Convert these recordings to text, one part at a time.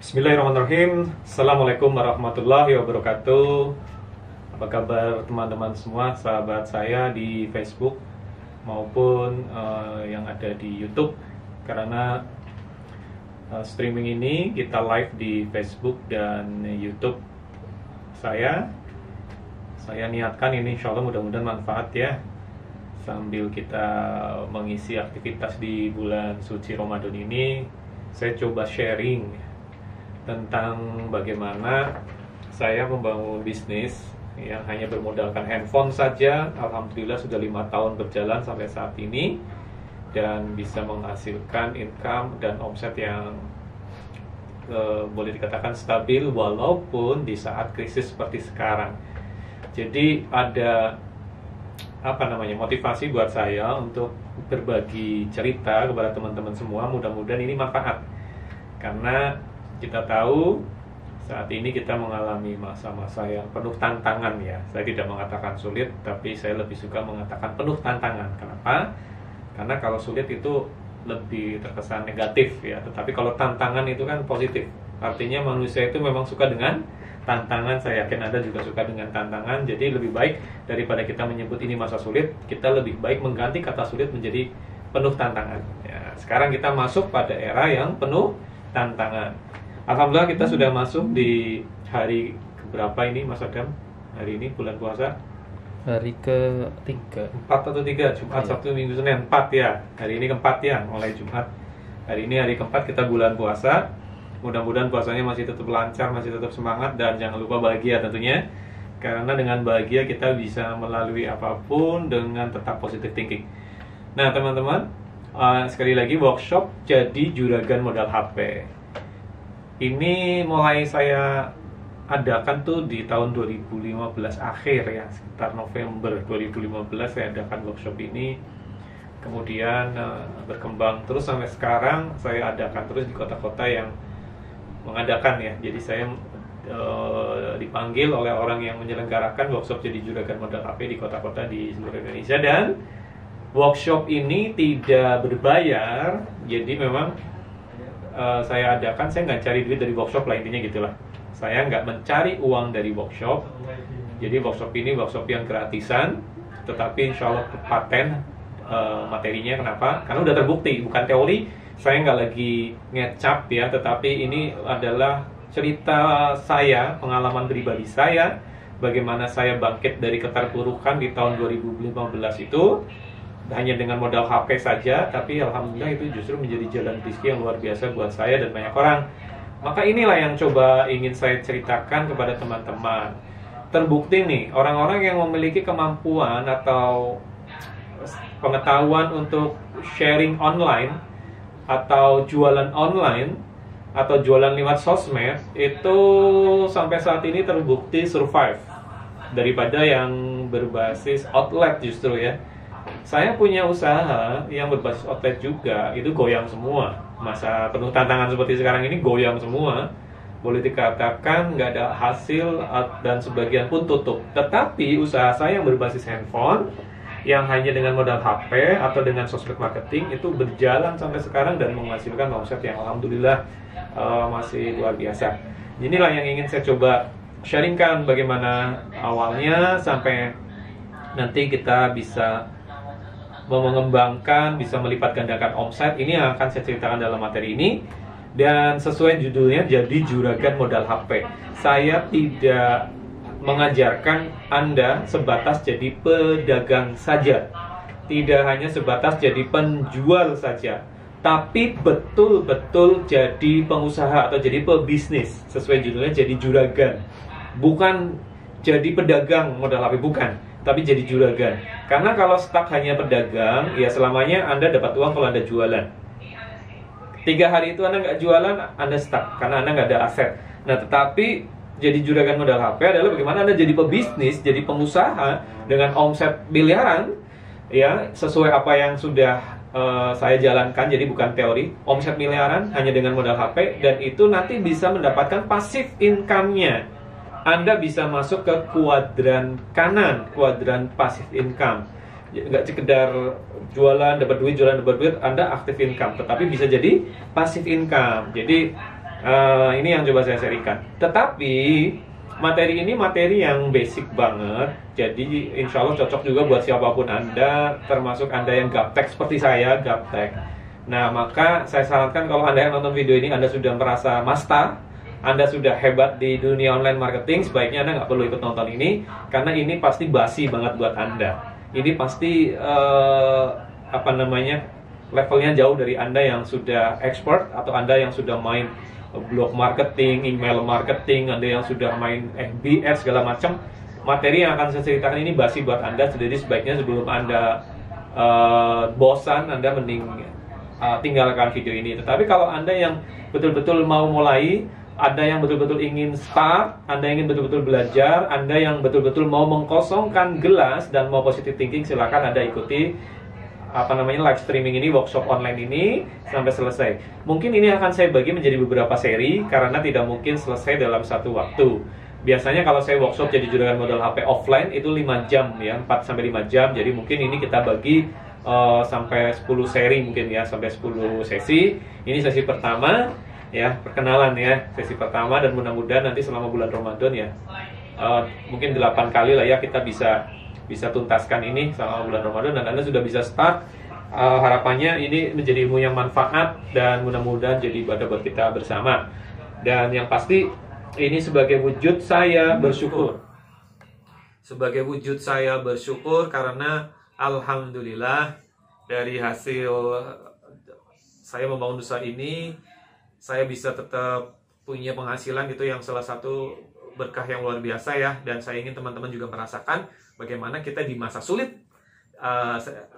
Bismillahirrahmanirrahim. Assalamualaikum warahmatullahi wabarakatuh. Apa kabar teman-teman semua, sahabat saya di Facebook maupun yang ada di YouTube. Karena streaming ini kita live di Facebook dan YouTube. Saya niatkan ini insya Allah mudah-mudahan manfaat ya, sambil kita mengisi aktivitas di bulan suci Ramadan ini. Saya coba sharing tentang bagaimana saya membangun bisnis yang hanya bermodalkan handphone saja. Alhamdulillah sudah 5 tahun berjalan sampai saat ini, dan bisa menghasilkan income dan omset yang boleh dikatakan stabil walaupun di saat krisis seperti sekarang. Jadi ada motivasi buat saya untuk berbagi cerita kepada teman-teman semua. Mudah-mudahan ini manfaat, karena kita tahu saat ini kita mengalami masa-masa yang penuh tantangan ya. Saya tidak mengatakan sulit, tapi saya lebih suka mengatakan penuh tantangan. Kenapa? Karena kalau sulit itu lebih terkesan negatif ya, tetapi kalau tantangan itu kan positif. Artinya manusia itu memang suka dengan tantangan. Saya yakin Anda juga suka dengan tantangan. Jadi lebih baik daripada kita menyebut ini masa sulit, kita lebih baik mengganti kata sulit menjadi penuh tantangan ya. Sekarang kita masuk pada era yang penuh tantangan. Alhamdulillah kita sudah masuk di hari keberapa ini Mas Adam? Hari ini bulan puasa? Hari ke-3. 4 atau 3? Jumat, Sabtu, Minggu, Senin. 4 ya. Hari ini keempat ya, mulai Jumat. Hari ini hari keempat kita bulan puasa. Mudah-mudahan puasanya masih tetap lancar, masih tetap semangat, dan jangan lupa bahagia tentunya. Karena dengan bahagia kita bisa melalui apapun dengan tetap positive thinking. Nah teman-teman, sekali lagi workshop jadi juragan modal HP. Ini mulai saya adakan tuh di tahun 2015 akhir ya, sekitar November 2015 saya adakan workshop ini. Kemudian berkembang terus sampai sekarang, saya adakan terus di kota-kota yang mengadakan ya. Jadi saya dipanggil oleh orang yang menyelenggarakan workshop jadi juragan modal HP di kota-kota di seluruh Indonesia. Dan workshop ini tidak berbayar, jadi memang saya adakan, saya nggak cari duit dari workshop lah, intinya gitulah. Saya nggak mencari uang dari workshop. Jadi workshop ini workshop yang gratisan, tetapi insya Allah paten materinya. Kenapa? Karena udah terbukti, bukan teori. Saya nggak lagi ngecap ya, tetapi ini adalah cerita saya, pengalaman pribadi saya, bagaimana saya bangkit dari keterpurukan di tahun 2015 itu hanya dengan modal HP saja, tapi alhamdulillah itu justru menjadi jalan rezeki yang luar biasa buat saya dan banyak orang. Maka inilah yang coba ingin saya ceritakan kepada teman-teman. Terbukti nih, orang-orang yang memiliki kemampuan atau pengetahuan untuk sharing online atau jualan online atau jualan lewat sosmed, itu sampai saat ini terbukti survive daripada yang berbasis outlet justru ya. Saya punya usaha yang berbasis outlet juga, itu goyang semua. Masa penuh tantangan seperti sekarang ini goyang semua. Boleh dikatakan nggak ada hasil dan sebagian pun tutup. Tetapi usaha saya yang berbasis handphone, yang hanya dengan modal HP atau dengan sosmed marketing, itu berjalan sampai sekarang dan menghasilkan omset yang alhamdulillah masih luar biasa. Inilah yang ingin saya coba sharingkan, bagaimana awalnya sampai nanti kita bisa mengembangkan, bisa melipat gandakan omset. Ini yang akan saya ceritakan dalam materi ini. Dan sesuai judulnya, jadi juragan modal HP. Saya tidak mengajarkan Anda sebatas jadi pedagang saja, tidak hanya sebatas jadi penjual saja, tapi betul-betul jadi pengusaha atau jadi pebisnis. Sesuai judulnya, jadi juragan. Bukan jadi pedagang modal HP, bukan, tapi jadi juragan. Karena kalau stuck hanya pedagang, ya selamanya Anda dapat uang kalau Anda jualan. 3 hari itu Anda nggak jualan, Anda stuck, karena Anda nggak ada aset. Nah, tetapi jadi juragan modal HP adalah bagaimana Anda jadi pebisnis, jadi pengusaha dengan omset miliaran, ya, sesuai apa yang sudah saya jalankan. Jadi bukan teori, omset miliaran hanya dengan modal HP, dan itu nanti bisa mendapatkan passive income-nya. Anda bisa masuk ke kuadran kanan, kuadran passive income. Nggak sekedar jualan dapat duit, Anda aktif income, tetapi bisa jadi passive income. Jadi Ini yang coba saya serikan. Tetapi materi ini materi yang basic banget, jadi insya Allah cocok juga buat siapapun Anda, termasuk Anda yang gaptek seperti saya, gaptek. Nah, maka saya sarankan kalau Anda yang nonton video ini, Anda sudah merasa master, Anda sudah hebat di dunia online marketing, sebaiknya Anda nggak perlu ikut nonton ini, karena ini pasti basi banget buat Anda. Ini pasti, levelnya jauh dari Anda yang sudah expert, atau Anda yang sudah main blog marketing, email marketing, Anda yang sudah main FB ads segala macam. Materi yang akan saya ceritakan ini basi buat Anda, jadi sebaiknya sebelum Anda bosan, Anda mending tinggalkan video ini. Tetapi kalau Anda yang betul-betul mau mulai, Anda yang betul-betul ingin start, Anda ingin betul-betul belajar, Anda yang betul-betul mau mengkosongkan gelas dan mau positive thinking, silakan Anda ikuti live streaming ini, workshop online ini sampai selesai. Mungkin ini akan saya bagi menjadi beberapa seri karena tidak mungkin selesai dalam satu waktu. Biasanya kalau saya workshop jadi juragan modal HP offline itu 5 jam ya, 4 sampai 5 jam. Jadi mungkin ini kita bagi sampai 10 seri mungkin ya, sampai 10 sesi. Ini sesi pertama ya, perkenalan ya, sesi pertama, dan mudah-mudahan nanti selama bulan Ramadan ya mungkin 8 kali lah ya kita bisa tuntaskan ini selama bulan Ramadan, dan Anda sudah bisa start. Harapannya ini menjadi ilmu yang manfaat dan mudah-mudahan jadi ibadah buat kita bersama. Dan yang pasti ini sebagai wujud saya bersyukur. Sebagai wujud saya bersyukur karena alhamdulillah dari hasil saya membangun usaha ini, saya bisa tetap punya penghasilan gitu, yang salah satu berkah yang luar biasa ya. Dan saya ingin teman-teman juga merasakan bagaimana kita di masa sulit,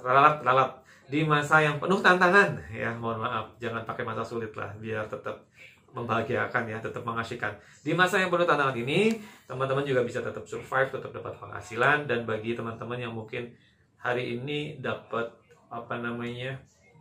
ralat di masa yang penuh tantangan ya, mohon maaf, jangan pakai masa sulit lah, biar tetap membahagiakan ya, tetap mengasyikan. Di masa yang penuh tantangan ini, teman-teman juga bisa tetap survive, tetap dapat penghasilan. Dan bagi teman-teman yang mungkin hari ini dapat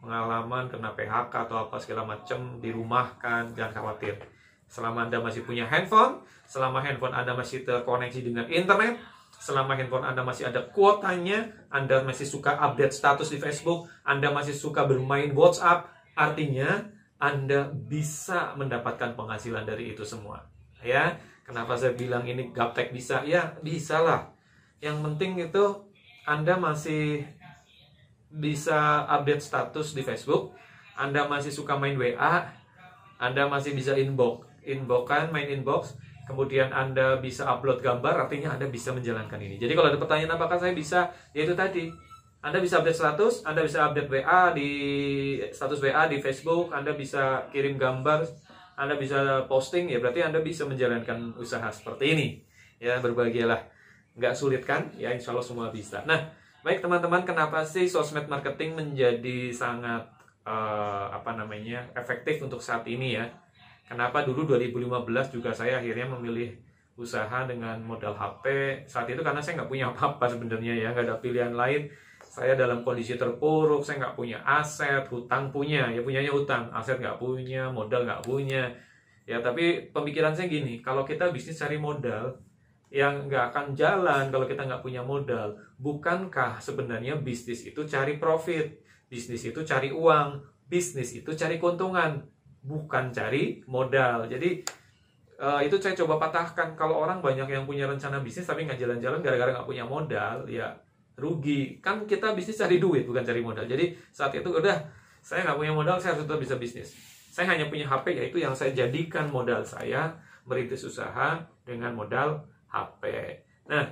pengalaman kena PHK atau apa segala macam, dirumahkan, jangan khawatir. Selama Anda masih punya handphone, selama handphone Anda masih terkoneksi dengan internet, selama handphone Anda masih ada kuotanya, Anda masih suka update status di Facebook, Anda masih suka bermain WhatsApp, artinya Anda bisa mendapatkan penghasilan dari itu semua. Ya, kenapa saya bilang ini gaptek bisa? Ya, bisa lah. Yang penting itu Anda masih bisa update status di Facebook, Anda masih suka main WA, Anda masih bisa main inbox, kemudian Anda bisa upload gambar, artinya Anda bisa menjalankan ini. Jadi kalau ada pertanyaan apakah saya bisa, ya itu tadi. Anda bisa update status, Anda bisa update WA di status WA di Facebook, Anda bisa kirim gambar, Anda bisa posting, ya berarti Anda bisa menjalankan usaha seperti ini. Ya, berbahagialah. Nggak sulit kan? Ya, insya Allah semua bisa. Nah, baik teman-teman, kenapa sih sosmed marketing menjadi sangat efektif untuk saat ini ya? Kenapa dulu 2015 juga saya akhirnya memilih usaha dengan modal HP saat itu, karena saya nggak punya apa-apa sebenarnya ya, nggak ada pilihan lain. Saya dalam kondisi terpuruk, saya nggak punya aset, hutang punya, ya punyanya hutang, aset nggak punya, modal nggak punya. Ya tapi pemikiran saya gini, kalau kita bisnis cari modal, yang nggak akan jalan kalau kita nggak punya modal. Bukankah sebenarnya bisnis itu cari profit, bisnis itu cari uang, bisnis itu cari keuntungan, bukan cari modal. Jadi itu saya coba patahkan. Kalau orang banyak yang punya rencana bisnis tapi nggak jalan-jalan gara-gara nggak punya modal, ya rugi. Kan kita bisnis cari duit, bukan cari modal. Jadi saat itu udah, saya nggak punya modal, saya harus tetap bisa bisnis. Saya hanya punya HP, yaitu yang saya jadikan modal saya merintis usaha dengan modal HP. Nah,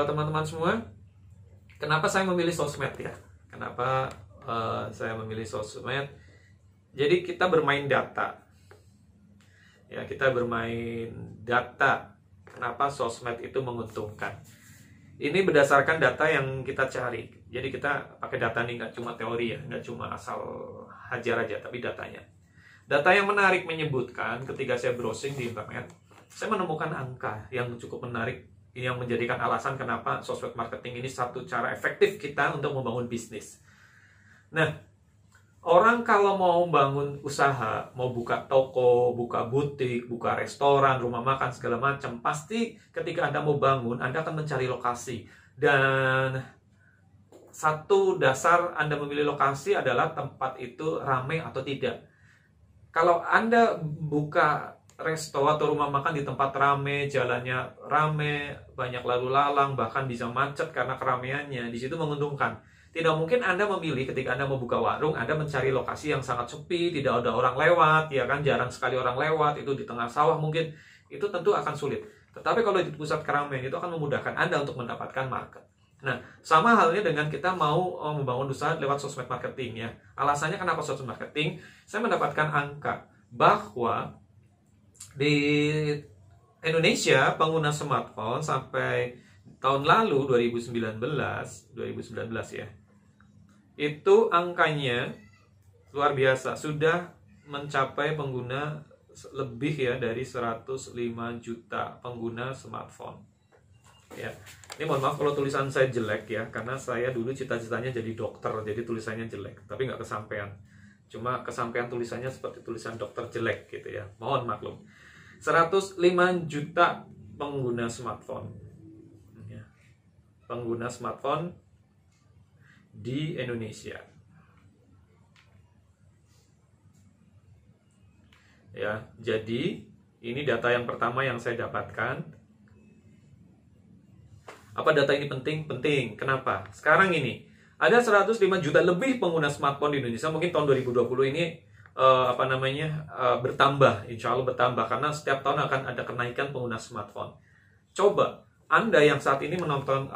teman-teman semua, kenapa saya memilih sosmed ya? Kenapa saya memilih sosmed? Jadi kita bermain data. Ya, kita bermain data. Kenapa sosmed itu menguntungkan? Ini berdasarkan data yang kita cari. Jadi kita pakai data ini, nggak cuma teori ya, nggak cuma asal hajar aja, tapi datanya. Data yang menarik menyebutkan ketika saya browsing di internet, saya menemukan angka yang cukup menarik, yang menjadikan alasan kenapa sosmed marketing ini satu cara efektif kita untuk membangun bisnis. Nah, orang kalau mau bangun usaha, mau buka toko, buka butik, buka restoran, rumah makan, segala macam, pasti ketika Anda mau bangun, Anda akan mencari lokasi. Dan satu dasar Anda memilih lokasi adalah tempat itu ramai atau tidak. Kalau Anda buka resto atau rumah makan di tempat rame, jalannya rame, banyak lalu lalang, bahkan bisa macet karena keramaiannya, di situ menguntungkan. Tidak mungkin Anda memilih ketika Anda membuka warung, Anda mencari lokasi yang sangat sepi, tidak ada orang lewat, ya kan, jarang sekali orang lewat, itu di tengah sawah mungkin, itu tentu akan sulit. Tetapi kalau di pusat keramaian itu akan memudahkan Anda untuk mendapatkan market. Nah, sama halnya dengan kita mau membangun usaha lewat sosmed marketing ya. Alasannya kenapa sosmed marketing? Saya mendapatkan angka bahwa di Indonesia pengguna smartphone sampai tahun lalu 2019 ya. Itu angkanya luar biasa, sudah mencapai pengguna lebih ya dari 105 juta pengguna smartphone. Ya. Ini mohon maaf kalau tulisan saya jelek ya, karena saya dulu cita-citanya jadi dokter, jadi tulisannya jelek, tapi nggak kesampaian. Cuma kesampaian tulisannya seperti tulisan dokter jelek gitu ya. Mohon maklum. 105 juta pengguna smartphone. Ya. Pengguna smartphone di Indonesia. Ya, jadi ini data yang pertama yang saya dapatkan. Apa data ini penting? Penting. Kenapa? Sekarang ini ada 105 juta lebih pengguna smartphone di Indonesia. Mungkin tahun 2020 ini bertambah, insya Allah bertambah karena setiap tahun akan ada kenaikan pengguna smartphone. Coba Anda yang saat ini menonton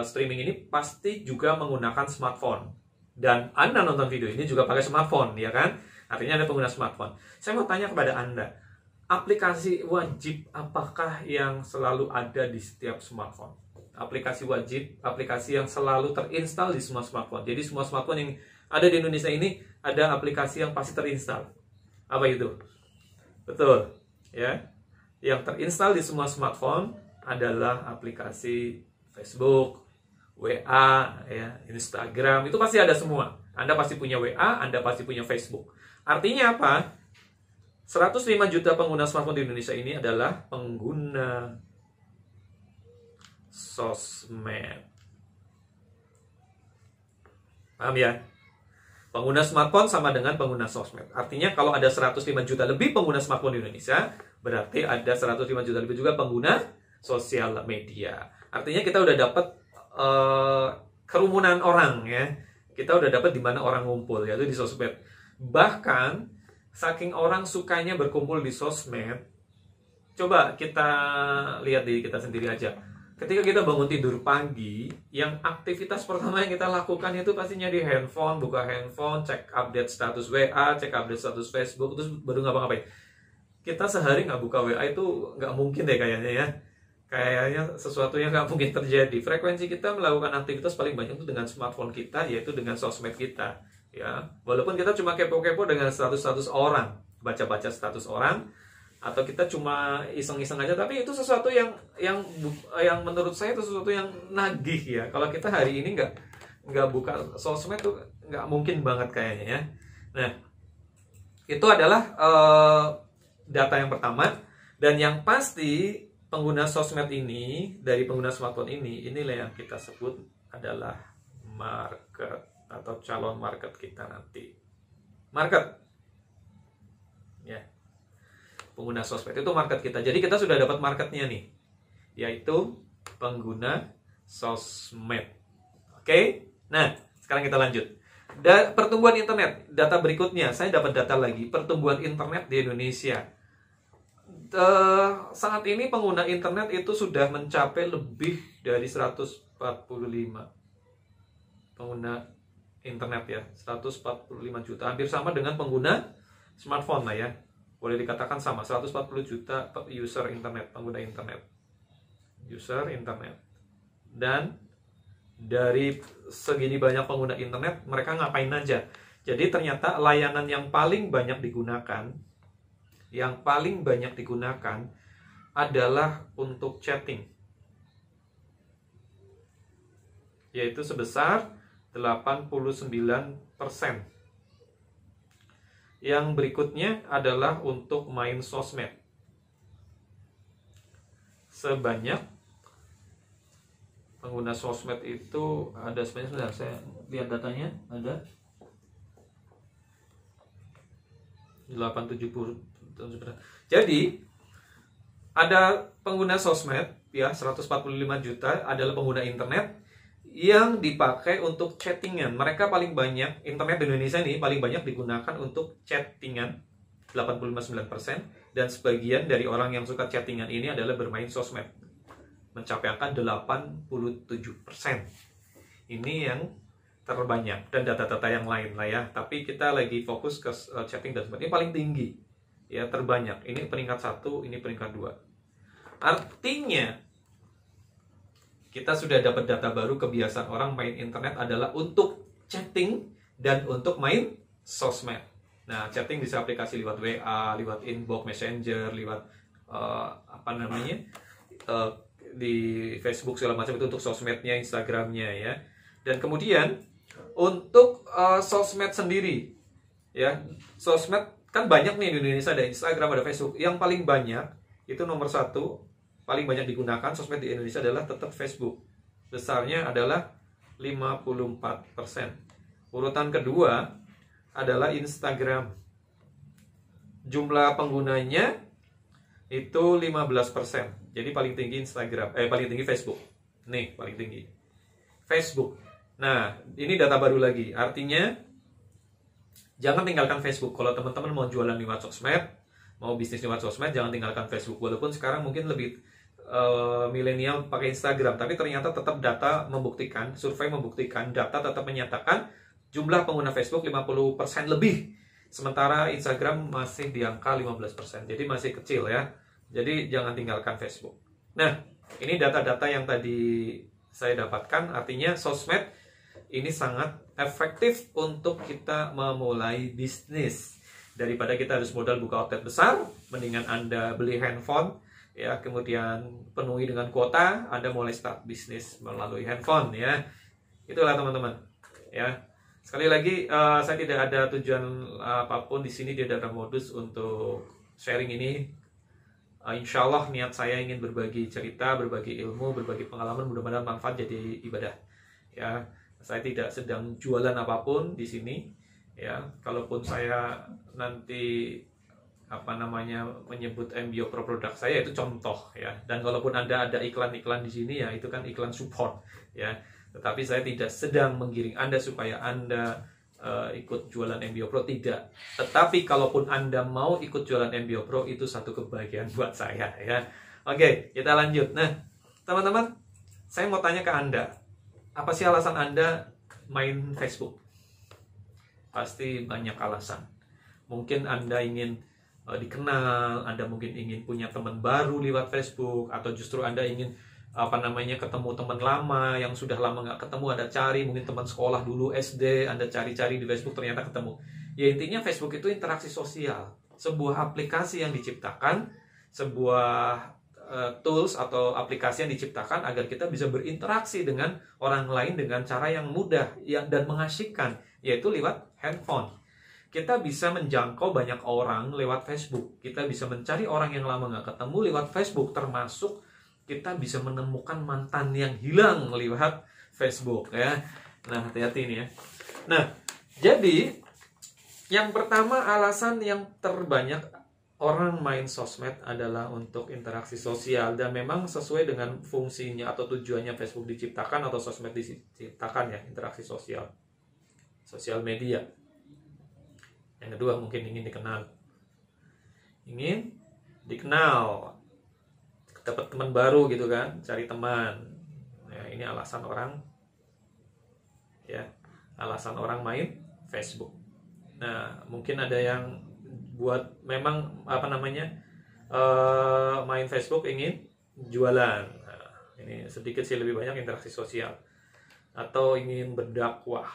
streaming ini pasti juga menggunakan smartphone, dan Anda nonton video ini juga pakai smartphone, ya kan? Artinya Anda pengguna smartphone. Saya mau tanya kepada Anda, aplikasi wajib apakah yang selalu ada di setiap smartphone? Aplikasi wajib, aplikasi yang selalu terinstal di semua smartphone. Jadi semua smartphone yang ada di Indonesia ini ada aplikasi yang pasti terinstal. Apa itu? Betul, ya. Yang terinstal di semua smartphone adalah aplikasi Facebook, WA, ya, Instagram. Itu pasti ada semua. Anda pasti punya WA, Anda pasti punya Facebook. Artinya apa? 105 juta pengguna smartphone di Indonesia ini adalah pengguna sosmed. Paham ya? Pengguna smartphone sama dengan pengguna sosmed. Artinya kalau ada 105 juta lebih pengguna smartphone di Indonesia, berarti ada 105 juta lebih juga pengguna sosial media. Artinya kita udah dapat kerumunan orang ya. Kita udah dapat di mana orang ngumpul, yaitu di sosmed. Bahkan saking orang sukanya berkumpul di sosmed, coba kita lihat di kita sendiri aja. Ketika kita bangun tidur pagi, yang aktivitas pertama yang kita lakukan itu pastinya di handphone, buka handphone, cek update status WA, cek update status Facebook, terus baru ngapa-ngapain. Kita sehari nggak buka WA itu nggak mungkin deh kayaknya ya. Kayaknya sesuatu yang nggak mungkin terjadi. Frekuensi kita melakukan aktivitas paling banyak itu dengan smartphone kita, yaitu dengan sosmed kita. Ya, walaupun kita cuma kepo-kepo dengan status-status orang, baca-baca status orang, atau kita cuma iseng-iseng aja, tapi itu sesuatu yang menurut saya itu sesuatu yang nagih ya. Kalau kita hari ini nggak buka sosmed tuh nggak mungkin banget kayaknya ya. Nah, itu adalah data yang pertama, dan yang pasti pengguna sosmed ini dari pengguna smartphone inilah yang kita sebut adalah market atau calon market kita nanti. Market ya. Pengguna sosmed itu market kita. Jadi kita sudah dapat marketnya nih, yaitu pengguna sosmed. Oke? Nah, sekarang kita lanjut. Pertumbuhan internet. Data berikutnya, saya dapat data lagi. Pertumbuhan internet di Indonesia. Saat ini pengguna internet itu sudah mencapai lebih dari 145 pengguna internet ya. 145 juta. Hampir sama dengan pengguna smartphone lah ya. Boleh dikatakan sama, 140 juta user internet, pengguna internet. User internet. Dan dari segini banyak pengguna internet, mereka ngapain aja? Jadi ternyata layanan yang paling banyak digunakan, adalah untuk chatting. Yaitu sebesar 89%. Yang berikutnya adalah untuk main sosmed. Sebanyak pengguna sosmed itu ada sebenarnya, saya lihat datanya ada 870%. Jadi ada pengguna sosmed ya 145 juta adalah pengguna internet yang dipakai untuk chattingan. Mereka paling banyak, internet di Indonesia ini paling banyak digunakan untuk chattingan 85,9%, dan sebagian dari orang yang suka chattingan ini adalah bermain sosmed, mencapai angka 87%. Ini yang terbanyak, dan data-data yang lain lah ya. Tapi kita lagi fokus ke chatting dan sebagainya. Ini paling tinggi ya, terbanyak. Ini peringkat 1, ini peringkat 2. Artinya kita sudah dapat data baru, kebiasaan orang main internet adalah untuk chatting dan untuk main sosmed. Nah, chatting bisa aplikasi lewat WA, lewat inbox, messenger, lewat di Facebook segala macam, itu untuk sosmednya, Instagramnya ya. Dan kemudian untuk sosmed sendiri ya, sosmed kan banyak nih di Indonesia, ada Instagram, ada Facebook. Yang paling banyak itu nomor 1, paling banyak digunakan sosmed di Indonesia adalah tetap Facebook. Besarnya adalah 54%. Urutan kedua adalah Instagram. Jumlah penggunanya itu 15%. Jadi paling tinggi Instagram, paling tinggi Facebook. Nih, paling tinggi Facebook. Nah, ini data baru lagi. Artinya jangan tinggalkan Facebook. Kalau teman-teman mau jualan lewat sosmed, mau bisnis lewat sosmed, jangan tinggalkan Facebook. Walaupun sekarang mungkin lebih milenial pakai Instagram, tapi ternyata tetap data membuktikan, survei membuktikan, data tetap menyatakan jumlah pengguna Facebook 50% lebih. Sementara Instagram masih di angka 15%. Jadi masih kecil ya. Jadi jangan tinggalkan Facebook. Nah, ini data-data yang tadi saya dapatkan. Artinya sosmed ini sangat efektif untuk kita memulai bisnis. Daripada kita harus modal buka outlet besar, mendingan Anda beli handphone ya, kemudian penuhi dengan kuota, Anda mulai start bisnis melalui handphone ya. Itulah teman-teman ya. Sekali lagi saya tidak ada tujuan apapun di sini, tidak ada modus untuk sharing ini. Insya Allah niat saya ingin berbagi cerita, berbagi ilmu, berbagi pengalaman, mudah-mudahan manfaat jadi ibadah ya. Saya tidak sedang jualan apapun di sini ya. Kalaupun saya nanti menyebut MBO Pro produk saya, itu contoh ya. Dan kalaupun Anda ada iklan-iklan di sini ya, itu kan iklan support ya. Tetapi saya tidak sedang menggiring Anda supaya Anda ikut jualan MBO Pro, tidak. Tetapi kalaupun Anda mau ikut jualan MBO Pro, itu satu kebahagiaan buat saya ya. Oke, kita lanjut. Nah, teman-teman, saya mau tanya ke Anda, apa sih alasan Anda main Facebook? Pasti banyak alasan. Mungkin Anda ingin dikenal, Anda mungkin ingin punya teman baru lewat Facebook, atau justru Anda ingin ketemu teman lama yang sudah lama nggak ketemu, Anda cari, mungkin teman sekolah dulu SD, Anda cari-cari di Facebook ternyata ketemu. Ya, intinya Facebook itu interaksi sosial, sebuah aplikasi yang diciptakan, sebuah tools atau aplikasi yang diciptakan agar kita bisa berinteraksi dengan orang lain dengan cara yang mudah dan mengasyikkan, yaitu lewat handphone. Kita bisa menjangkau banyak orang lewat Facebook. Kita bisa mencari orang yang lama nggak ketemu lewat Facebook. Termasuk kita bisa menemukan mantan yang hilang lewat Facebook ya. Nah, hati-hati ini ya. Nah, jadi yang pertama, alasan yang terbanyak orang main sosmed adalah untuk interaksi sosial. Dan memang sesuai dengan fungsinya atau tujuannya Facebook diciptakan atau sosmed diciptakan ya, interaksi sosial. Sosial media. Yang kedua, mungkin ingin dikenal. Ingin dikenal. Dapat teman baru gitu kan, cari teman. Ya, ini alasan orang ya, alasan orang main Facebook. Nah, mungkin ada yang buat memang main Facebook ingin jualan. Nah, ini sedikit sih lebih banyak interaksi sosial. Atau ingin berdakwah.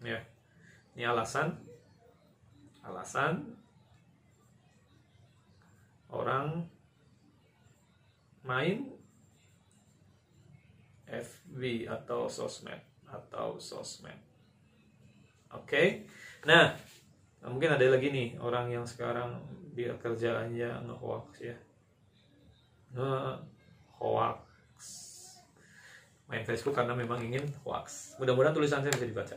Ya. Ini alasan orang main FB atau sosmed. Oke. Nah, mungkin ada lagi nih orang yang sekarang dia kerjaannya nge-hoax ya. Nge-hoax. Main Facebook karena memang ingin hoax. Mudah-mudahan tulisan saya bisa dibaca.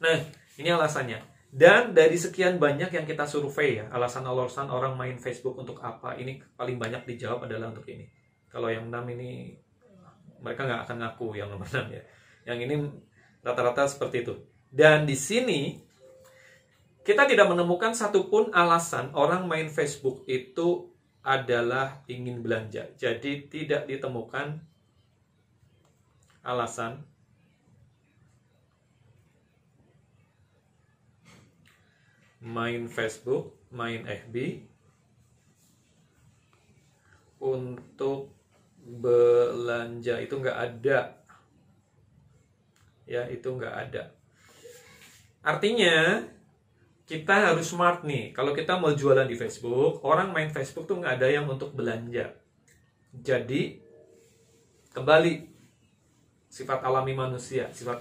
Nah, ini alasannya. Dan dari sekian banyak yang kita survei ya, alasan-alasan orang main Facebook untuk apa, ini paling banyak dijawab adalah untuk ini. Kalau yang 6 ini mereka nggak akan ngaku yang nomor 6 ya. Yang ini rata-rata seperti itu. Dan di sini kita tidak menemukan satupun alasan orang main Facebook itu adalah ingin belanja. Jadi tidak ditemukan alasan main Facebook, main FB untuk belanja, itu nggak ada. Ya, itu nggak ada. Artinya kita harus smart nih. Kalau kita mau jualan di Facebook, orang main Facebook tuh nggak ada yang untuk belanja. Jadi kembali sifat alami manusia, sifat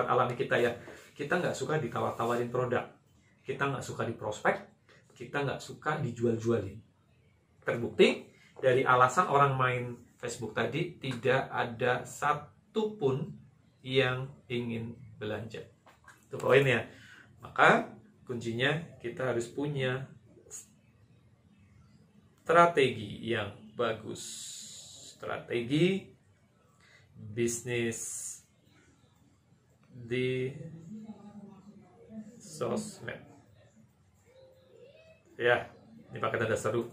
alami kita ya. Kita nggak suka ditawar-tawarin produk. Kita nggak suka di prospek, kita nggak suka dijual-jualin. Terbukti dari alasan orang main Facebook tadi, tidak ada satupun yang ingin belanja. Itu poinnya. Maka kuncinya kita harus punya strategi yang bagus. Strategi bisnis di sosmed. Ya, ini pakai tanda seru.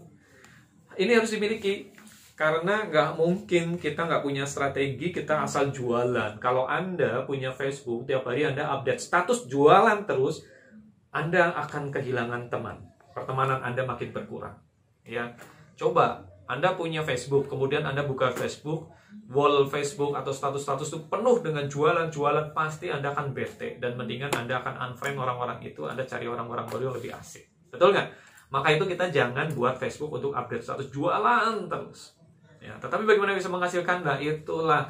Ini harus dimiliki, karena nggak mungkin kita nggak punya strategi, kita asal jualan. Kalau Anda punya Facebook, tiap hari Anda update status jualan terus, Anda akan kehilangan teman. Pertemanan Anda makin berkurang. Ya, coba Anda punya Facebook, kemudian Anda buka Facebook, wall Facebook atau status-status itu penuh dengan jualan-jualan, pasti Anda akan bete. Dan mendingan Anda akan unfriend orang-orang itu, Anda cari orang-orang baru yang lebih asik. Betul nggak? Maka itu kita jangan buat Facebook untuk update status jualan terus. Ya, tetapi bagaimana bisa menghasilkan? Nah, itulah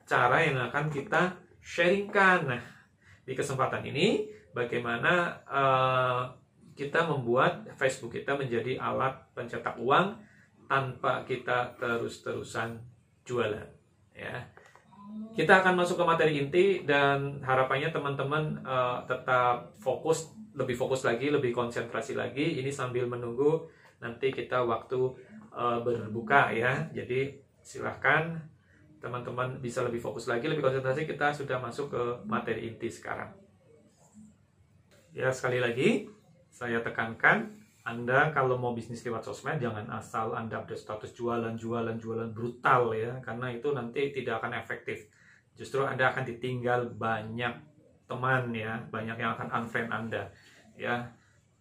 cara yang akan kita sharingkan. Nah, di kesempatan ini, bagaimana kita membuat Facebook kita menjadi alat pencetak uang tanpa kita terus-terusan jualan. Ya, kita akan masuk ke materi inti dan harapannya teman-teman tetap fokus, lebih fokus lagi, lebih konsentrasi lagi. Ini sambil menunggu nanti kita waktu berbuka ya. Jadi silahkan teman-teman bisa lebih fokus lagi, lebih konsentrasi. Kita sudah masuk ke materi inti sekarang. Ya, sekali lagi saya tekankan, Anda kalau mau bisnis lewat sosmed, jangan asal Anda update status jualan brutal ya, karena itu nanti tidak akan efektif. Justru Anda akan ditinggal banyak teman ya, banyak yang akan unfriend Anda ya.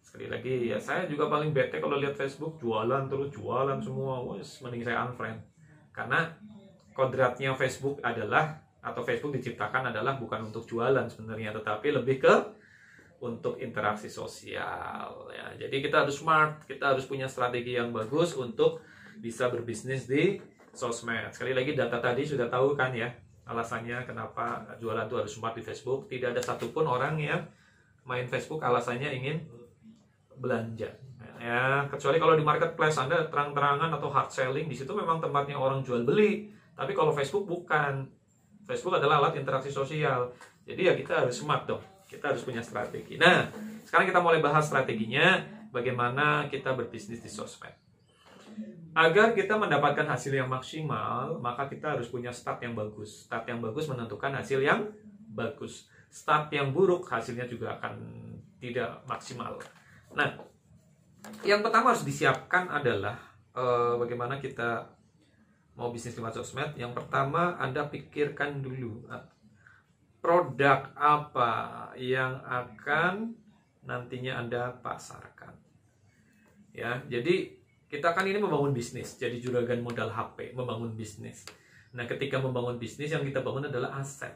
Sekali lagi ya, saya juga paling bete kalau lihat Facebook jualan terus, jualan semua. Wes, mending saya unfriend. Karena kodratnya Facebook adalah, atau Facebook diciptakan adalah bukan untuk jualan sebenarnya, tetapi lebih ke untuk interaksi sosial ya. Jadi kita harus smart, kita harus punya strategi yang bagus untuk bisa berbisnis di sosmed. Sekali lagi, data tadi sudah tahu kan ya, alasannya kenapa jualan itu harus smart di Facebook. Tidak ada satupun orang yang main Facebook alasannya ingin belanja ya, kecuali kalau di marketplace Anda terang-terangan atau hard selling, di situ memang tempatnya orang jual beli. Tapi kalau Facebook bukan. Facebook adalah alat interaksi sosial. Jadi ya kita harus smart dong, kita harus punya strategi. Nah, sekarang kita mulai bahas strateginya, bagaimana kita berbisnis di sosmed. Agar kita mendapatkan hasil yang maksimal, maka kita harus punya start yang bagus. Start yang bagus menentukan hasil yang bagus. Start yang buruk, hasilnya juga akan tidak maksimal. Nah, yang pertama harus disiapkan adalah bagaimana kita mau bisnis lewat sosmed. Yang pertama, Anda pikirkan dulu produk apa yang akan nantinya Anda pasarkan. Ya, jadi kita kan ini membangun bisnis, jadi juragan modal HP, membangun bisnis. Nah, ketika membangun bisnis, yang kita bangun adalah aset.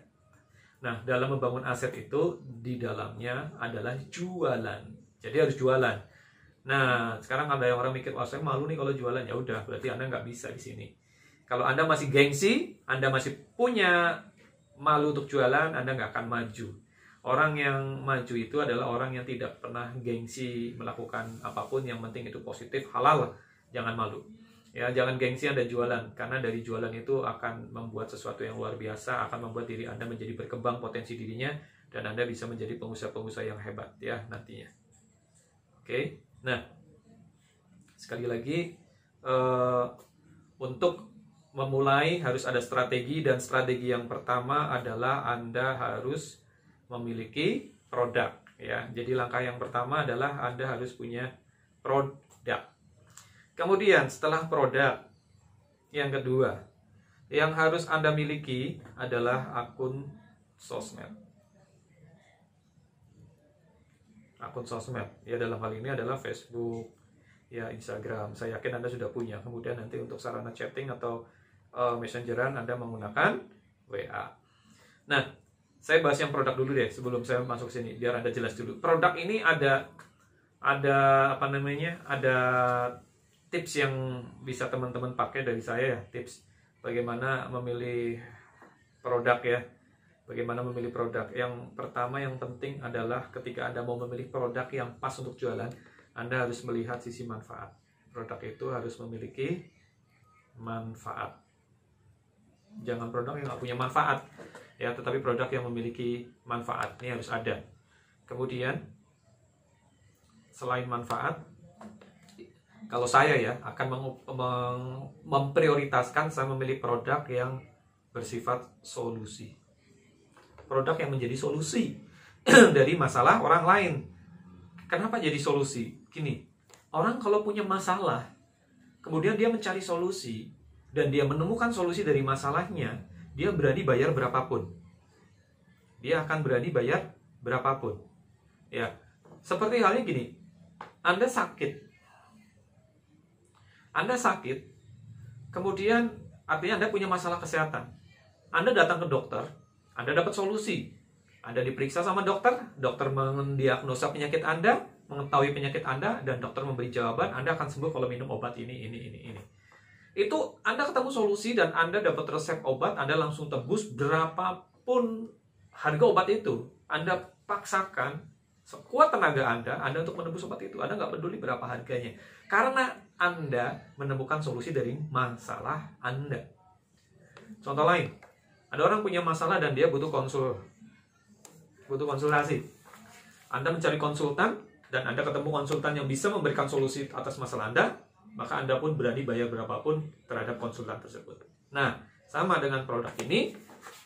Nah, dalam membangun aset itu, di dalamnya adalah jualan. Jadi harus jualan. Nah, sekarang ada yang orang mikir, wah saya malu nih kalau jualan. Ya udah, berarti Anda nggak bisa di sini. Kalau Anda masih gengsi, Anda masih punya malu untuk jualan, Anda nggak akan maju. Orang yang maju itu adalah orang yang tidak pernah gengsi melakukan apapun, yang penting itu positif, halal, jangan malu. Ya, jangan gengsi Anda jualan, karena dari jualan itu akan membuat sesuatu yang luar biasa, akan membuat diri Anda menjadi berkembang potensi dirinya, dan Anda bisa menjadi pengusaha-pengusaha yang hebat ya nantinya. Oke, nah sekali lagi untuk memulai harus ada strategi, dan strategi yang pertama adalah Anda harus memiliki produk ya. Jadi langkah yang pertama adalah Anda harus punya produk. Kemudian setelah produk, yang kedua yang harus Anda miliki adalah akun sosmed. Akun sosmed ya, dalam hal ini adalah Facebook ya, Instagram. Saya yakin Anda sudah punya. Kemudian nanti untuk sarana chatting atau messengeran Anda menggunakan WA. Nah, saya bahas yang produk dulu deh sebelum saya masuk sini biar Anda jelas dulu. Produk ini ada apa namanya? Ada tips yang bisa teman-teman pakai dari saya ya, tips bagaimana memilih produk ya. Bagaimana memilih produk? Yang pertama yang penting adalah ketika Anda mau memilih produk yang pas untuk jualan, Anda harus melihat sisi manfaat. Produk itu harus memiliki manfaat. Jangan produk yang nggak punya manfaat ya, tetapi produk yang memiliki manfaat ini harus ada. Kemudian selain manfaat, kalau saya ya akan memprioritaskan saya memilih produk yang bersifat solusi. Produk yang menjadi solusi dari masalah orang lain. Kenapa jadi solusi? Gini, orang kalau punya masalah, kemudian dia mencari solusi, dan dia menemukan solusi dari masalahnya, dia berani bayar berapapun. Dia akan berani bayar berapapun. Ya, seperti halnya gini, Anda sakit. Anda sakit, kemudian artinya Anda punya masalah kesehatan. Anda datang ke dokter, Anda dapat solusi. Anda diperiksa sama dokter, dokter mendiagnosa penyakit Anda, mengetahui penyakit Anda, dan dokter memberi jawaban, Anda akan sembuh kalau minum obat ini. Itu Anda ketemu solusi dan Anda dapat resep obat, Anda langsung tebus berapapun harga obat itu. Anda paksakan sekuat tenaga Anda untuk menebus obat itu. Anda nggak peduli berapa harganya. Karena Anda menemukan solusi dari masalah Anda. Contoh lain, ada orang punya masalah dan dia butuh konsultasi. Anda mencari konsultan dan Anda ketemu konsultan yang bisa memberikan solusi atas masalah Anda, maka Anda pun berani bayar berapapun terhadap konsultan tersebut. Nah, sama dengan produk ini,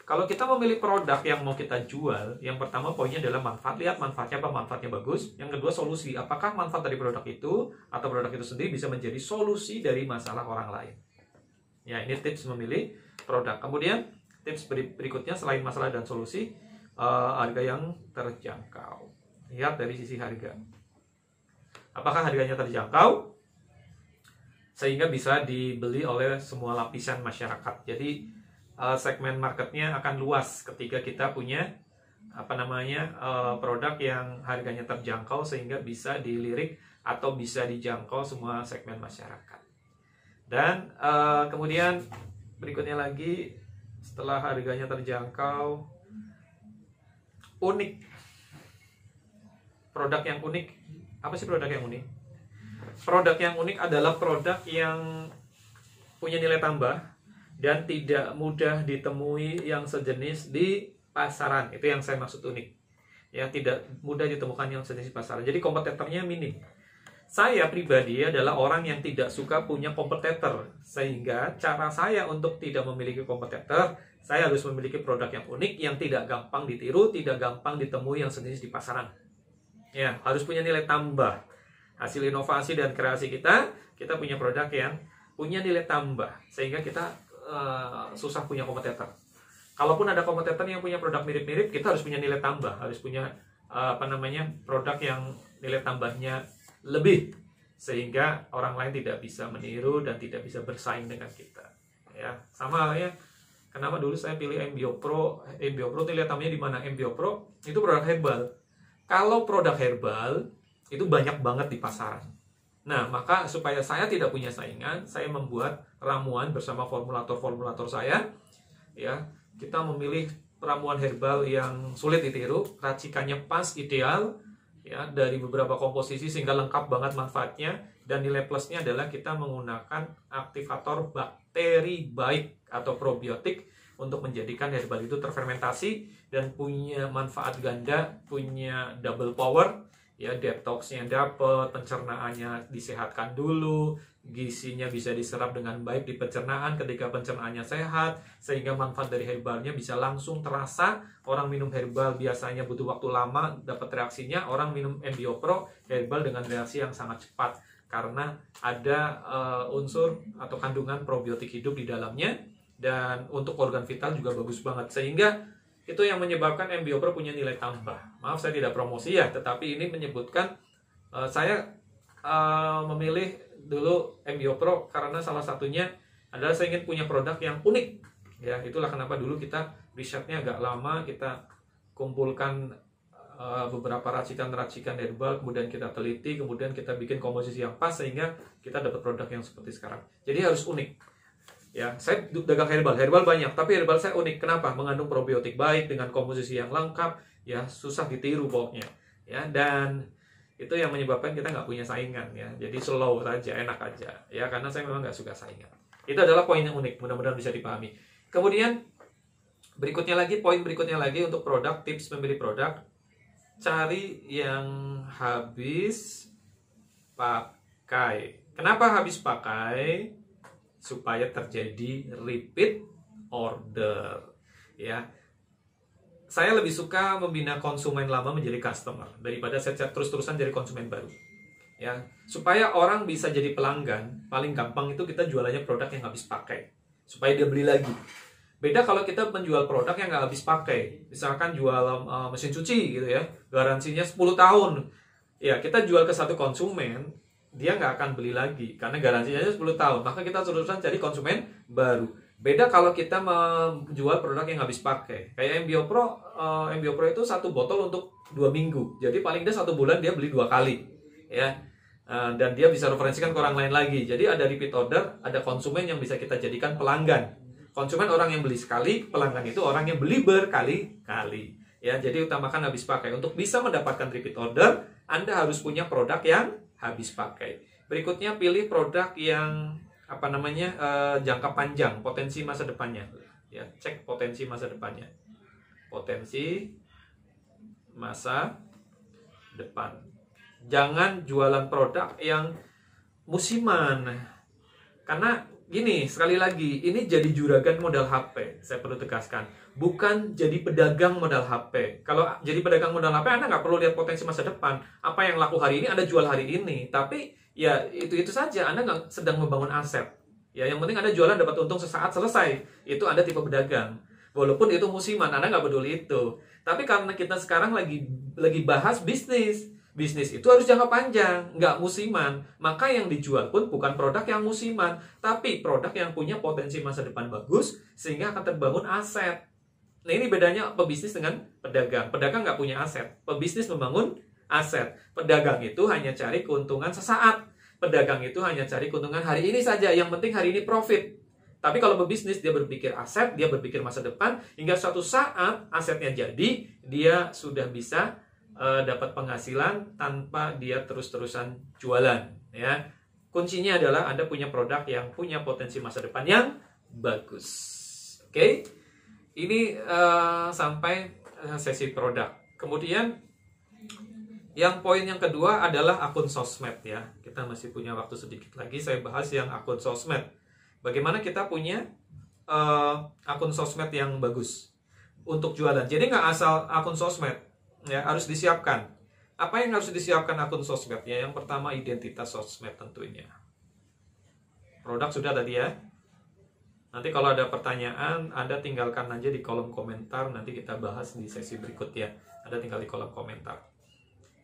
kalau kita memilih produk yang mau kita jual, yang pertama poinnya adalah manfaat. Lihat manfaatnya apa, manfaatnya bagus. Yang kedua solusi, apakah manfaat dari produk itu atau produk itu sendiri bisa menjadi solusi dari masalah orang lain. Ya, ini tips memilih produk. Kemudian tips berikutnya selain masalah dan solusi, harga yang terjangkau. Lihat dari sisi harga. Apakah harganya terjangkau sehingga bisa dibeli oleh semua lapisan masyarakat. Jadi segmen marketnya akan luas ketika kita punya produk yang harganya terjangkau sehingga bisa dilirik atau bisa dijangkau semua segmen masyarakat. Dan kemudian berikutnya lagi, setelah harganya terjangkau, unik. Produk yang unik. Apa sih produk yang unik? Produk yang unik adalah produk yang punya nilai tambah dan tidak mudah ditemui yang sejenis di pasaran. Itu yang saya maksud unik. Ya, tidak mudah ditemukan yang sejenis di pasaran. Jadi kompetitornya minim. Saya pribadi adalah orang yang tidak suka punya kompetitor. Sehingga cara saya untuk tidak memiliki kompetitor, saya harus memiliki produk yang unik, yang tidak gampang ditiru, tidak gampang ditemui yang sejenis di pasaran. Ya, harus punya nilai tambah. Hasil inovasi dan kreasi kita punya produk yang punya nilai tambah. Sehingga kita susah punya kompetitor. Kalaupun ada kompetitor yang punya produk mirip-mirip, kita harus punya nilai tambah. Harus punya produk yang nilai tambahnya lebih. Sehingga orang lain tidak bisa meniru dan tidak bisa bersaing dengan kita. Ya, sama ya. Kenapa dulu saya pilih MBO Pro? MBO Pro nilai tambahnya di mana? MBO Pro itu produk herbal. Kalau produk herbal itu banyak banget di pasaran. Nah, maka supaya saya tidak punya saingan, saya membuat ramuan bersama formulator-formulator saya. Ya, kita memilih ramuan herbal yang sulit ditiru, racikannya pas, ideal, ya, dari beberapa komposisi sehingga lengkap banget manfaatnya. Dan nilai plusnya adalah kita menggunakan aktivator bakteri baik atau probiotik untuk menjadikan herbal itu terfermentasi dan punya manfaat ganda, punya double power, ya, detoxnya dapat, pencernaannya disehatkan dulu, gizinya bisa diserap dengan baik di pencernaan ketika pencernaannya sehat, sehingga manfaat dari herbalnya bisa langsung terasa. Orang minum herbal biasanya butuh waktu lama dapat reaksinya, orang minum MBO Pro herbal dengan reaksi yang sangat cepat karena ada unsur atau kandungan probiotik hidup di dalamnya, dan untuk organ vital juga bagus banget, sehingga itu yang menyebabkan MBO Pro punya nilai tambah. Maaf saya tidak promosi ya, tetapi ini menyebutkan saya memilih dulu MBO Pro karena salah satunya adalah saya ingin punya produk yang unik. Ya, itulah kenapa dulu kita risetnya agak lama, kita kumpulkan beberapa racikan-racikan herbal, kemudian kita teliti, kemudian kita bikin komposisi yang pas sehingga kita dapat produk yang seperti sekarang. Jadi harus unik. Ya, saya dagang herbal banyak, tapi herbal saya unik. Kenapa? Mengandung probiotik baik dengan komposisi yang lengkap, ya, susah ditiru pokoknya. Ya, dan itu yang menyebabkan kita nggak punya saingan, ya. Jadi slow saja, enak aja. Ya, karena saya memang nggak suka saingan. Itu adalah poin yang unik, mudah-mudahan bisa dipahami. Kemudian poin berikutnya lagi untuk produk, tips memilih produk. Cari yang habis pakai. Kenapa habis pakai? Supaya terjadi repeat order. Ya, saya lebih suka membina konsumen lama menjadi customer daripada saya terus-terusan jadi konsumen baru. Ya, supaya orang bisa jadi pelanggan, paling gampang itu kita jualannya produk yang habis pakai, supaya dia beli lagi. Beda kalau kita menjual produk yang nggak habis pakai. Misalkan jual mesin cuci gitu ya, garansinya 10 tahun. Ya, kita jual ke satu konsumen, dia nggak akan beli lagi karena garansinya 10 tahun. Maka kita terusan cari konsumen baru. Beda kalau kita menjual produk yang habis pakai. Kayak MBO Pro itu satu botol untuk 2 minggu. Jadi paling dia 1 bulan dia beli 2 kali. Ya. Dan dia bisa referensikan ke orang lain lagi. Jadi ada repeat order, ada konsumen yang bisa kita jadikan pelanggan. Konsumen orang yang beli sekali, pelanggan itu orang yang beli berkali-kali. Ya, jadi utamakan habis pakai. Untuk bisa mendapatkan repeat order, Anda harus punya produk yang habis pakai. Berikutnya pilih produk yang jangka panjang, potensi masa depannya. Ya, cek potensi masa depannya. Potensi masa depan. Jangan jualan produk yang musiman. Karena gini, sekali lagi, ini jadi juragan modal HP. Saya perlu tegaskan, bukan jadi pedagang modal HP. Kalau jadi pedagang modal HP, Anda nggak perlu lihat potensi masa depan. Apa yang laku hari ini, Anda jual hari ini. Tapi ya itu saja, Anda nggak sedang membangun aset. Ya, yang penting Anda jualan dapat untung sesaat selesai. Itu Anda tipe pedagang. Walaupun itu musiman, Anda nggak peduli itu. Tapi karena kita sekarang lagi bahas bisnis. Bisnis itu harus jangka panjang, nggak musiman. Maka yang dijual pun bukan produk yang musiman, tapi produk yang punya potensi masa depan bagus, sehingga akan terbangun aset. Nah, ini bedanya pebisnis dengan pedagang. Pedagang nggak punya aset, pebisnis membangun aset. Pedagang itu hanya cari keuntungan sesaat. Pedagang itu hanya cari keuntungan hari ini saja, yang penting hari ini profit. Tapi kalau pebisnis, dia berpikir aset, dia berpikir masa depan, hingga suatu saat asetnya jadi, dia sudah bisa dapat penghasilan tanpa dia terus-terusan jualan. Ya, kuncinya adalah Anda punya produk yang punya potensi masa depan yang bagus. Oke, ini sampai sesi produk. Kemudian yang poin yang kedua adalah akun sosmed, ya. Kita masih punya waktu sedikit lagi, saya bahas yang akun sosmed. Bagaimana kita punya akun sosmed yang bagus untuk jualan. Jadi nggak asal akun sosmed. Ya, harus disiapkan. Apa yang harus disiapkan akun sosmed? Ya, yang pertama identitas sosmed tentunya. Produk sudah tadi ya. Nanti kalau ada pertanyaan, Anda tinggalkan aja di kolom komentar. Nanti kita bahas di sesi berikutnya. Anda tinggal di kolom komentar.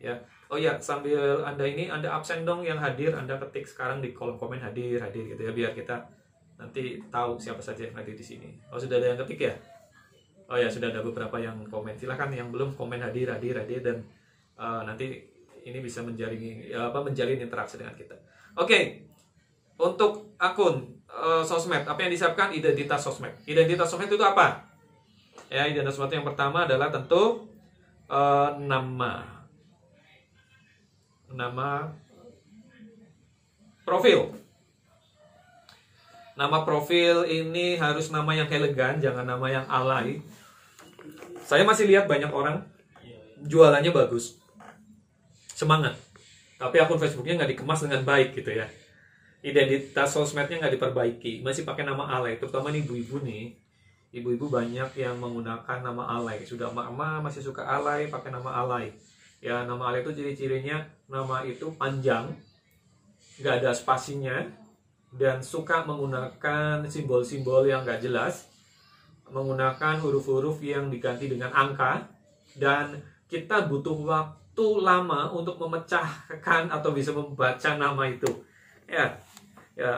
Ya. Oh ya, sambil Anda absen dong yang hadir. Anda ketik sekarang di kolom komen hadir gitu ya, biar kita nanti tahu siapa saja yang hadir di sini. Oh, sudah ada yang ketik ya? Oh ya, sudah ada beberapa yang komen. Silahkan yang belum komen hadir dan nanti ini bisa menjalin interaksi dengan kita. Oke. Untuk akun sosmed, apa yang disiapkan? Identitas sosmed. Identitas sosmed itu apa? Ya, identitas sosmed yang pertama adalah tentu nama profil. Nama profil ini harus nama yang elegan, jangan nama yang alay. Saya masih lihat banyak orang jualannya bagus, semangat, tapi akun Facebooknya nggak dikemas dengan baik gitu ya. Identitas sosmednya nggak diperbaiki, masih pakai nama alay. Terutama nih ibu-ibu nih, ibu-ibu banyak yang menggunakan nama alay. Sudah emak-emak masih suka alay, pakai nama alay. Ya, nama alay itu ciri-cirinya nama itu panjang, nggak ada spasinya, dan suka menggunakan simbol-simbol yang nggak jelas, menggunakan huruf-huruf yang diganti dengan angka, dan kita butuh waktu lama untuk memecahkan atau bisa membaca nama itu. Ya,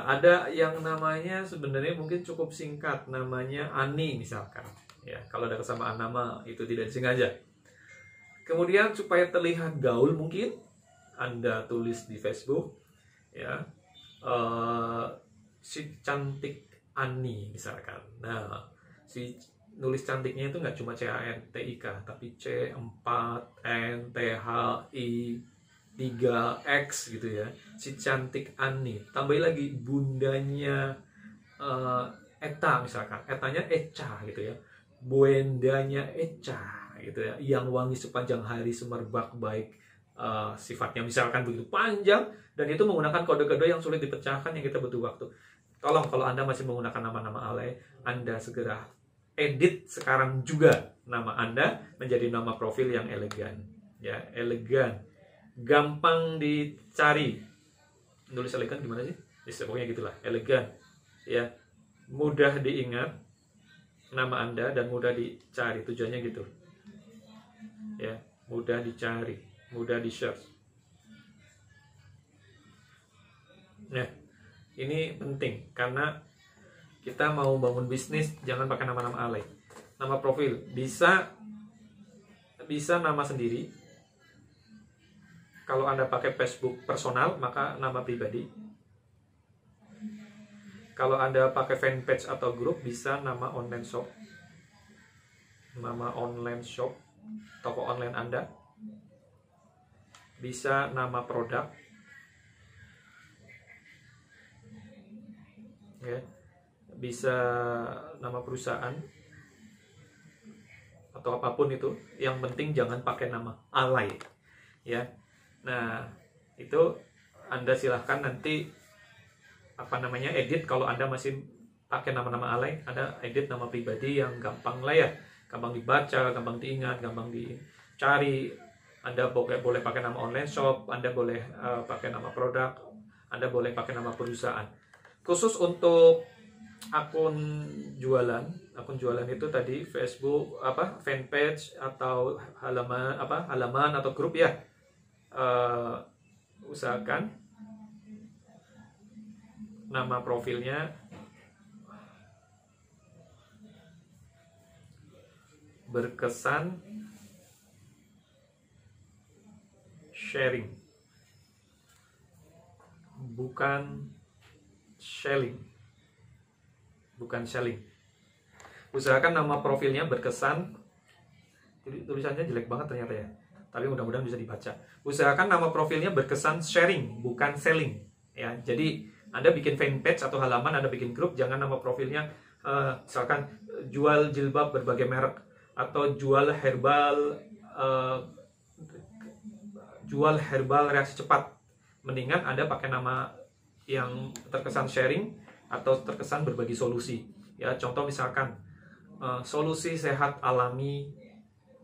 ada yang namanya sebenarnya mungkin cukup singkat, namanya Ani misalkan. Ya, kalau ada kesamaan nama itu tidak disengaja. Kemudian supaya terlihat gaul mungkin Anda tulis di Facebook, ya, si cantik Ani misalkan. Nah, si nulis cantiknya itu nggak cuma CANTIK, tapi C4NTHI3X gitu ya. Si cantik Ani. Tambahin lagi bundanya Eta misalkan. Etanya Eca gitu ya. Buendanya Eca gitu ya. Yang wangi sepanjang hari semerbak baik sifatnya misalkan begitu panjang, dan itu menggunakan kode-kode yang sulit dipecahkan yang kita butuh waktu. Tolong kalau Anda masih menggunakan nama-nama alay, Anda segera edit sekarang juga nama Anda menjadi nama profil yang elegan. Ya, elegan. Gampang dicari. Nulis elegan gimana sih? Pokoknya gitulah, elegan. Ya, mudah diingat nama Anda dan mudah dicari. Tujuannya gitu. Ya, mudah dicari, mudah di-search. Nah, ini penting karena kita mau bangun bisnis, jangan pakai nama-nama alay. Nama profil bisa nama sendiri. Kalau Anda pakai Facebook personal, maka nama pribadi. Kalau Anda pakai fanpage atau grup, bisa nama online shop. Nama online shop, toko online Anda. Bisa nama produk. Ya. Bisa nama perusahaan atau apapun itu, yang penting jangan pakai nama alay ya. Nah, itu Anda silahkan nanti edit. Kalau Anda masih pakai nama-nama alay, Anda edit nama pribadi yang gampang lah ya, gampang dibaca, gampang diingat, gampang dicari. Anda boleh pakai nama online shop, Anda boleh pakai nama produk, Anda boleh pakai nama perusahaan. Khusus untuk akun jualan itu tadi Facebook fanpage atau halaman atau grup ya, usahakan nama profilnya berkesan sharing, bukan selling. Usahakan nama profilnya berkesan. Tulisannya jelek banget ternyata ya, tapi mudah-mudahan bisa dibaca. Usahakan nama profilnya berkesan sharing, bukan selling ya. Jadi Anda bikin fanpage atau halaman, Anda bikin grup, jangan nama profilnya misalkan jual jilbab berbagai merek atau jual herbal reaksi cepat. Mendingan Anda pakai nama yang terkesan sharing atau terkesan berbagi solusi ya. Contoh misalkan solusi sehat alami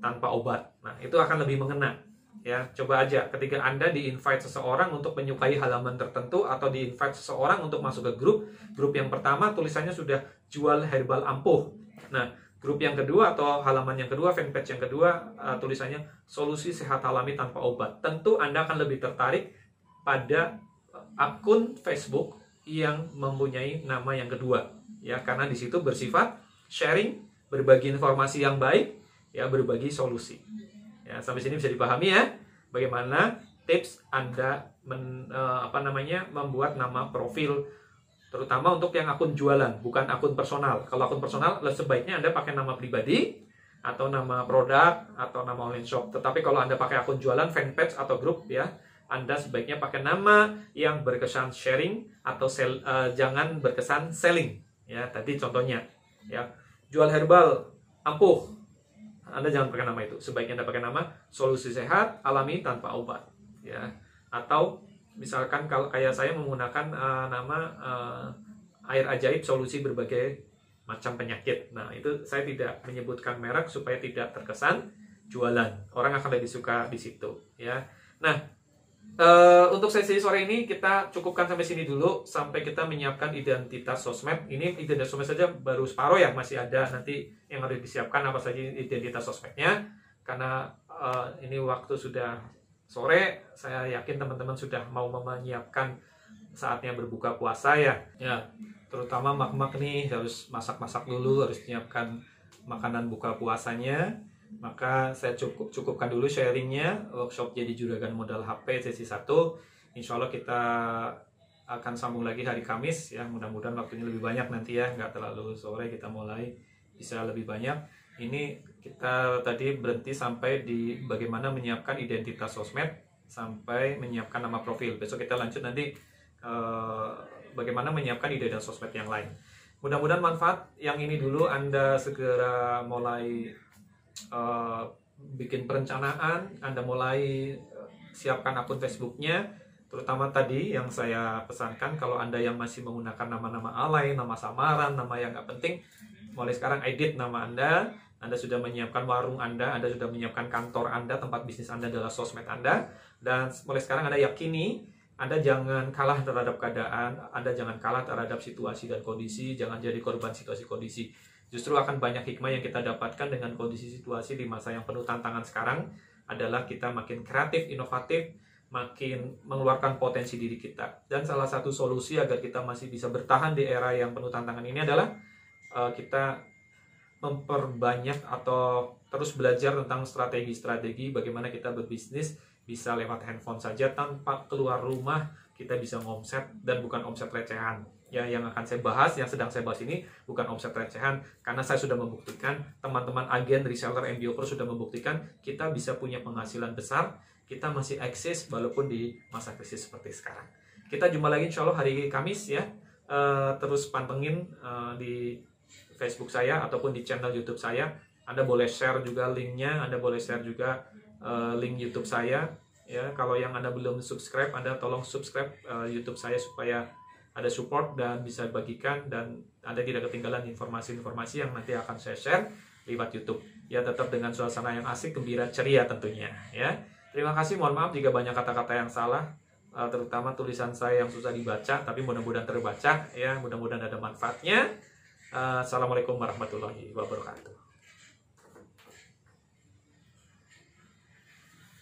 tanpa obat. Nah, itu akan lebih mengena ya. Coba aja ketika Anda di-invite seseorang untuk menyukai halaman tertentu atau di-invite seseorang untuk masuk ke grup yang pertama tulisannya sudah jual herbal ampuh. Nah, grup yang kedua atau halaman yang kedua, fanpage yang kedua, tulisannya solusi sehat alami tanpa obat. Tentu Anda akan lebih tertarik pada akun Facebook yang mempunyai nama yang kedua ya, karena di situ bersifat sharing, berbagi informasi yang baik ya, berbagi solusi ya. Sampai sini bisa dipahami ya bagaimana tips Anda membuat nama profil, terutama untuk yang akun jualan, bukan akun personal. Kalau akun personal sebaiknya Anda pakai nama pribadi atau nama produk atau nama online shop. Tetapi kalau Anda pakai akun jualan, fanpage atau grup ya, Anda sebaiknya pakai nama yang berkesan sharing atau jangan berkesan selling. Ya, tadi contohnya, ya, jual herbal ampuh. Anda jangan pakai nama itu. Sebaiknya Anda pakai nama solusi sehat alami tanpa obat. Ya, atau misalkan kalau kayak saya menggunakan nama air ajaib solusi berbagai macam penyakit. Nah, itu saya tidak menyebutkan merek supaya tidak terkesan jualan. Orang akan lebih suka di situ, ya. Nah, untuk sesi sore ini kita cukupkan sampai sini dulu, sampai kita menyiapkan identitas sosmed. Ini identitas sosmed saja baru separuh ya, masih ada nanti yang harus disiapkan apa saja identitas sosmednya. Karena ini waktu sudah sore, saya yakin teman-teman sudah mau menyiapkan saatnya berbuka puasa ya. Ya, terutama mak-mak nih harus masak-masak dulu, harus menyiapkan makanan buka puasanya. Maka saya cukupkan dulu sharingnya, workshop jadi juragan modal HP sesi 1. Insya Allah kita akan sambung lagi hari Kamis ya, mudah-mudahan waktunya lebih banyak nanti ya, nggak terlalu sore, kita mulai bisa lebih banyak. Ini kita tadi berhenti sampai di bagaimana menyiapkan identitas sosmed sampai menyiapkan nama profil. Besok kita lanjut nanti bagaimana menyiapkan identitas sosmed yang lain. Mudah-mudahan manfaat. Yang ini dulu Anda segera mulai bikin perencanaan, Anda mulai siapkan akun Facebooknya, terutama tadi yang saya pesankan, kalau Anda yang masih menggunakan nama-nama alay, nama samaran, nama yang nggak penting, mulai sekarang edit nama Anda sudah menyiapkan warung Anda sudah menyiapkan kantor Anda, tempat bisnis Anda adalah sosmed Anda, dan mulai sekarang Anda yakini, Anda jangan kalah terhadap keadaan, Anda jangan kalah terhadap situasi dan kondisi, jangan jadi korban situasi kondisi. Justru akan banyak hikmah yang kita dapatkan dengan kondisi situasi di masa yang penuh tantangan sekarang adalah kita makin kreatif, inovatif, makin mengeluarkan potensi diri kita. Dan salah satu solusi agar kita masih bisa bertahan di era yang penuh tantangan ini adalah kita memperbanyak atau terus belajar tentang strategi-strategi bagaimana kita berbisnis bisa lewat handphone saja tanpa keluar rumah, kita bisa ngomset dan bukan omset recehan. Ya, yang akan saya bahas, yang sedang saya bahas ini bukan omset recehan, karena saya sudah membuktikan, teman-teman agen, reseller, MBO sudah membuktikan kita bisa punya penghasilan besar, kita masih eksis walaupun di masa krisis seperti sekarang. Kita jumpa lagi insya Allah hari Kamis ya. Terus pantengin di Facebook saya ataupun di channel YouTube saya. Anda boleh share juga linknya, Anda boleh share juga link YouTube saya. Ya, kalau yang Anda belum subscribe, Anda tolong subscribe YouTube saya supaya ada support dan bisa bagikan, dan Anda tidak ketinggalan informasi-informasi yang nanti akan saya share lewat YouTube. Ya, tetap dengan suasana yang asik, gembira, ceria tentunya. Ya, terima kasih. Mohon maaf jika banyak kata-kata yang salah, terutama tulisan saya yang susah dibaca, tapi mudah-mudahan terbaca. Ya, mudah-mudahan ada manfaatnya. Assalamualaikum warahmatullahi wabarakatuh.